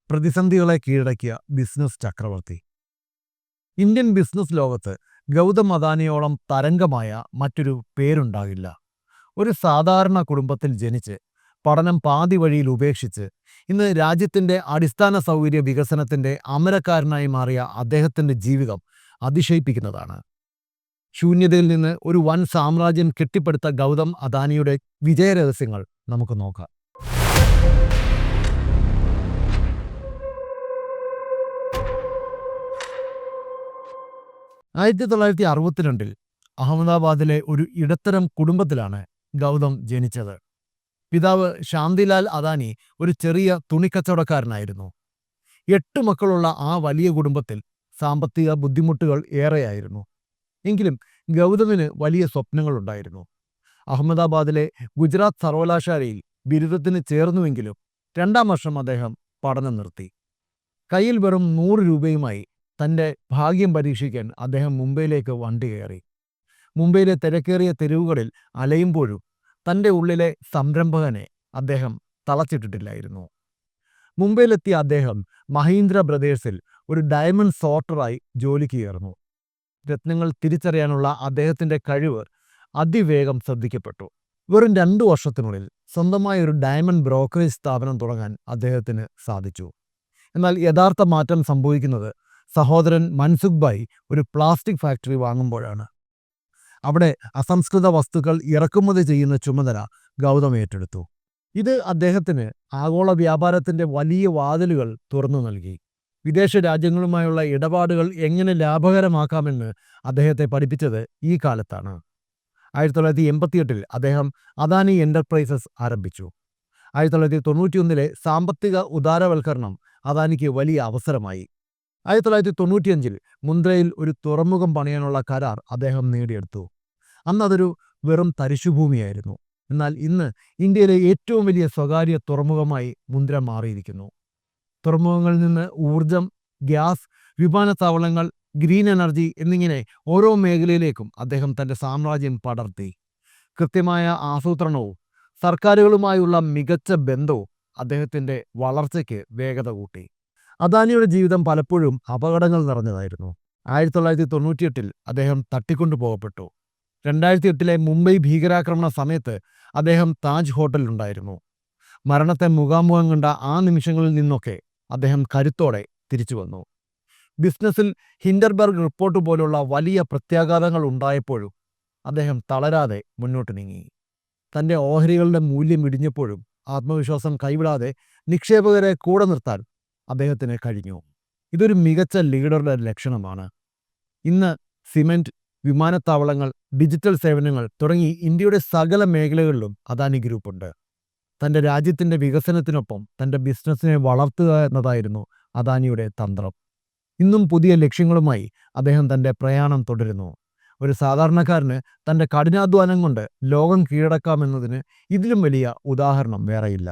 പ്രതിസന്ധികളെ കീഴടക്കിയ ബിസിനസ് ചക്രവർത്തി. ഇന്ത്യൻ ബിസിനസ് ലോകത്ത് ഗൗതം അദാനിയോളം തരംഗമായ മറ്റൊരു പേരുണ്ടാകില്ല. ഒരു സാധാരണ കുടുംബത്തിൽ ജനിച്ച് പഠനം പാതി വഴിയിൽ ഉപേക്ഷിച്ച് ഇന്ന് രാജ്യത്തിൻ്റെ അടിസ്ഥാന സൗകര്യ വികസനത്തിൻ്റെ അമരക്കാരനായി മാറിയ അദ്ദേഹത്തിൻ്റെ ജീവിതം അതിശയിപ്പിക്കുന്നതാണ്. ശൂന്യതയിൽ നിന്ന് ഒരു വൻ സാമ്രാജ്യം കെട്ടിപ്പടുത്ത ഗൗതം അദാനിയുടെ വിജയരഹസ്യങ്ങൾ നമുക്ക് നോക്കാം. 1962 അഹമ്മദാബാദിലെ ഒരു ഇടത്തരം കുടുംബത്തിലാണ് ഗൗതം ജനിച്ചത്. പിതാവ് ശാന്തിലാൽ അദാനി ഒരു ചെറിയ തുണിക്കച്ചവടക്കാരനായിരുന്നു. 8 മക്കളുള്ള ആ വലിയ കുടുംബത്തിൽ സാമ്പത്തിക ബുദ്ധിമുട്ടുകൾ ഏറെയായിരുന്നു. എങ്കിലും ഗൗതമിന് വലിയ സ്വപ്നങ്ങളുണ്ടായിരുന്നു. അഹമ്മദാബാദിലെ ഗുജറാത്ത് സർവകലാശാലയിൽ ബിരുദത്തിന് ചേർന്നുവെങ്കിലും 2-ാം വർഷം അദ്ദേഹം പഠനം നിർത്തി. കയ്യിൽ വെറും 100 രൂപയുമായി തൻ്റെ ഭാഗ്യം പരീക്ഷിക്കാൻ അദ്ദേഹം മുംബൈയിലേക്ക് വണ്ടി കയറി. മുംബൈയിലെ തിരക്കേറിയ തെരുവുകളിൽ അലയുമ്പോഴും തൻ്റെ ഉള്ളിലെ സംരംഭകനെ അദ്ദേഹം തളച്ചിട്ടിട്ടില്ലായിരുന്നു. മുംബൈയിലെത്തിയ അദ്ദേഹം മഹീന്ദ്ര ബ്രദേഴ്സിൽ ഒരു ഡയമണ്ട് സോർട്ടറായി ജോലിക്ക് ചേർന്നു. രത്നങ്ങൾ തിരിച്ചറിയാനുള്ള അദ്ദേഹത്തിൻ്റെ കഴിവ് അതിവേഗം ശ്രദ്ധിക്കപ്പെട്ടു. വെറും 2 വർഷത്തിനുള്ളിൽ സ്വന്തമായ ഒരു ഡയമണ്ട് ബ്രോക്കറേജ് സ്ഥാപനം തുടങ്ങാൻ അദ്ദേഹത്തിന് സാധിച്ചു. എന്നാൽ യഥാർത്ഥ മാറ്റം സംഭവിക്കുന്നത് സഹോദരൻ മൻസുഖ് ഭായ് ഒരു പ്ലാസ്റ്റിക് ഫാക്ടറി വാങ്ങുമ്പോഴാണ്. അവിടെ അസംസ്കൃത വസ്തുക്കൾ ഇറക്കുമതി ചെയ്യുന്ന ചുമതല ഗൗതം ഏറ്റെടുത്തു. ഇത് അദ്ദേഹത്തിന് ആഗോള വ്യാപാരത്തിൻ്റെ വലിയ വാതിലുകൾ തുറന്നു നൽകി. വിദേശ രാജ്യങ്ങളുമായുള്ള ഇടപാടുകൾ എങ്ങനെ ലാഭകരമാക്കാമെന്ന് അദ്ദേഹത്തെ പഠിപ്പിച്ചത് ഈ കാലത്താണ്. 1988 അദ്ദേഹം അദാനി എൻ്റർപ്രൈസസ് ആരംഭിച്ചു. 1991 സാമ്പത്തിക ഉദാരവൽക്കരണം അദാനിക്ക് വലിയ അവസരമായി. 1995 മുന്ദ്രയിൽ ഒരു തുറമുഖം പണിയാനുള്ള കരാർ അദ്ദേഹം നേടിയെടുത്തു. അതൊരു വെറും തരിശുഭൂമിയായിരുന്നു. എന്നാൽ ഇന്ന് ഇന്ത്യയിലെ ഏറ്റവും വലിയ സ്വകാര്യ തുറമുഖമായി മുന്ദ്ര മാറിയിരിക്കുന്നു. തുറമുഖങ്ങളിൽ നിന്ന് ഊർജം, ഗ്യാസ്, വിമാനത്താവളങ്ങൾ, ഗ്രീൻ എനർജി എന്നിങ്ങനെ ഓരോ മേഖലയിലേക്കും അദ്ദേഹം തൻ്റെ സാമ്രാജ്യം പടർത്തി. കൃത്യമായ ആസൂത്രണവും സർക്കാരുകളുമായുള്ള മികച്ച ബന്ധവും അദ്ദേഹത്തിൻ്റെ വളർച്ചയ്ക്ക് വേഗത കൂട്ടി. അദാനിയുടെ ജീവിതം പലപ്പോഴും അപകടങ്ങൾ നിറഞ്ഞതായിരുന്നു. 1998 അദ്ദേഹം തട്ടിക്കൊണ്ടുപോകപ്പെട്ടു. 2008 മുംബൈ ഭീകരാക്രമണ സമയത്ത് അദ്ദേഹം താജ് ഹോട്ടലിലുണ്ടായിരുന്നു. മരണത്തെ മുഖാമുഖം കണ്ട ആ നിമിഷങ്ങളിൽ നിന്നൊക്കെ അദ്ദേഹം കരുത്തോടെ തിരിച്ചു വന്നു. ബിസിനസ്സിൽ ഹിൻഡർബർഗ് റിപ്പോർട്ട് പോലുള്ള വലിയ പ്രത്യാഘാതങ്ങൾ ഉണ്ടായപ്പോഴും അദ്ദേഹം തളരാതെ മുന്നോട്ട് നീങ്ങി. തൻ്റെ ഓഹരികളുടെ മൂല്യം ഇടിഞ്ഞപ്പോഴും ആത്മവിശ്വാസം കൈവിടാതെ നിക്ഷേപകരെ കൂടെ നിർത്താൻ അദ്ദേഹത്തിന് കഴിഞ്ഞു. ഇതൊരു മികച്ച ലീഡറുടെ ലക്ഷണമാണ്. ഇന്ന് സിമൻറ്റ്, വിമാനത്താവളങ്ങൾ, ഡിജിറ്റൽ സേവനങ്ങൾ തുടങ്ങി ഇന്ത്യയുടെ സകല മേഖലകളിലും അദാനി ഗ്രൂപ്പുണ്ട്. തൻ്റെ രാജ്യത്തിൻ്റെ വികസനത്തിനൊപ്പം തൻ്റെ ബിസിനസ്സിനെ വളർത്തുക എന്നതായിരുന്നു അദാനിയുടെ തന്ത്രം. ഇന്നും പുതിയ ലക്ഷ്യങ്ങളുമായി അദ്ദേഹം തൻ്റെ പ്രയാണം തുടരുന്നു. ഒരു സാധാരണക്കാരന് തൻ്റെ കഠിനാധ്വാനം കൊണ്ട് ലോകം കീഴടക്കാമെന്നതിന് ഇതിലും വലിയ ഉദാഹരണം വേറെയില്ല.